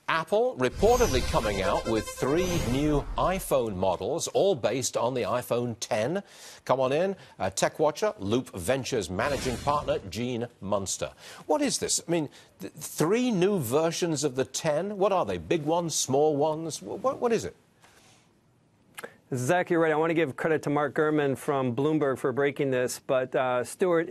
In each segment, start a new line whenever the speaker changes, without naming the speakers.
Apple reportedly coming out with 3 new iPhone models, all based on the iPhone X. Come on in, tech watcher, Loup Ventures managing partner, Gene Munster. What is this? I mean, 3 new versions of the X? What are they? Big ones, small ones? What is it?
This is exactly right. I want to give credit to Mark Gurman from Bloomberg for breaking this. But, Stuart,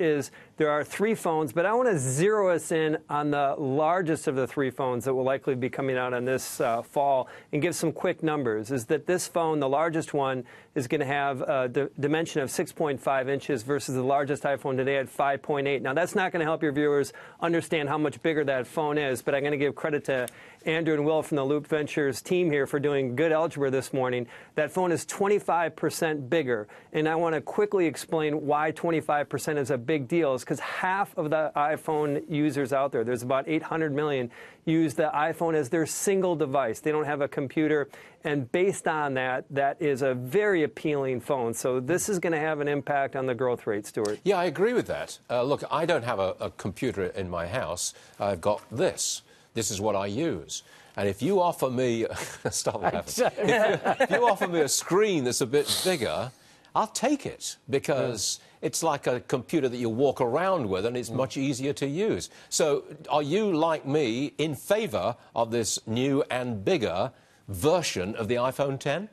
there are 3 phones, but I want to zero us in on the largest of the 3 phones that will likely be coming out on this fall and give some quick numbers. Is that this phone, the largest one, is going to have a dimension of 6.5 inches versus the largest iPhone today at 5.8. Now, that's not going to help your viewers understand how much bigger that phone is, but I'm going to give credit to Andrew and Will from the Loup Ventures team here for doing good algebra this morning. That phone is 25% bigger, and I want to quickly explain why 25% is a big deal. Is because half of the iPhone users out there's about 800 million, use the iPhone as their single device. They don't have a computer, and based on that, that is a very appealing phone. So this is going to have an impact on the growth rate, Stuart.
Yeah, I agree with that. Look, I don't have a computer in my house. I've got this. This is what I use. And if you offer me, stop laughing. If you offer me a screen that's a bit bigger, I'll take it, because it's like a computer that you walk around with, and it's much easier to use. So are you, like me, in favor of this new and bigger version of the iPhone X?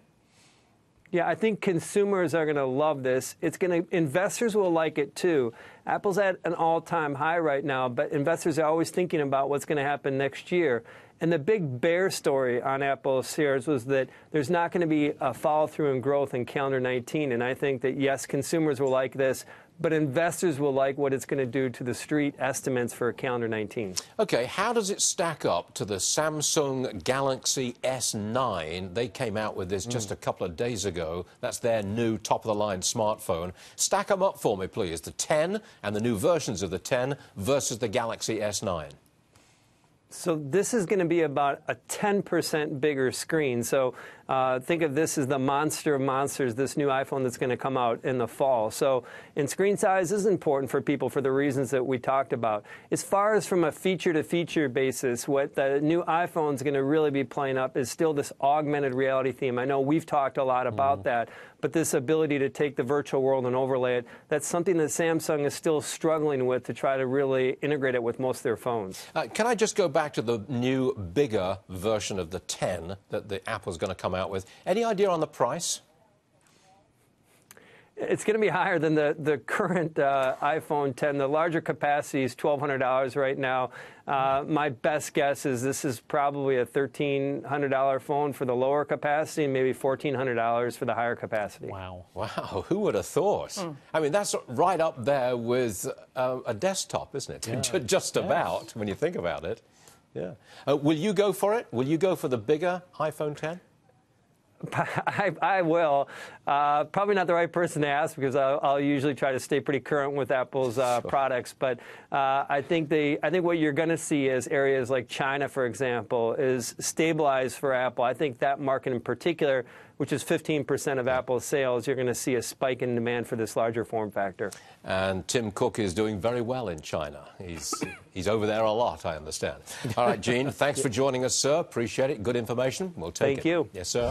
Yeah, I think consumers are going to love this. Investors will like it too. Apple's at an all-time high right now, but investors are always thinking about what's going to happen next year. And the big bear story on Apple's shares was that there's not going to be a follow-through in growth in calendar 19. And I think that, yes, consumers will like this, but investors will like what it's going to do to the street estimates for calendar 19.
Okay, how does it stack up to the Samsung Galaxy S9? They came out with this just a couple of days ago. That's their new top-of-the-line smartphone. Stack them up for me, please. The X and the new versions of the X versus the Galaxy S9.
So this is going to be about a 10% bigger screen. So think of this as the monster of monsters, this new iPhone that's going to come out in the fall. So and screen size is important for people for the reasons that we talked about. As far as from a feature-to-feature basis, what the new iPhone is going to really be playing up is still this augmented reality theme. I know we've talked a lot about that, but this ability to take the virtual world and overlay it, that's something that Samsung is still struggling with to try to really integrate it with most of their phones.
Can I just go back to the new, bigger version of the X that the Apple's going to come out with? Any idea on the price?
It's going to be higher than the current iPhone X. The larger capacity is $1,200 right now. My best guess is this is probably a $1,300 phone for the lower capacity and maybe $1,400 for the higher capacity.
Wow. Wow, who would have thought? I mean, that's right up there with a desktop, isn't it? Yeah. Just about, when you think about it. Yeah. Will you go for it? Will you go for the bigger iPhone X?
I will. Probably not the right person to ask, because I'll usually try to stay pretty current with Apple's products. But I think what you're going to see is areas like China, for example, is stabilized for Apple. I think that market in particular, which is 15% of Apple's sales, you're going to see a spike in demand for this larger form factor.
And Tim Cook is doing very well in China. He's over there a lot, I understand. All right, Gene, thanks for joining us, sir. Appreciate it. Good information. We'll take it.
Thank you.
Yes, sir.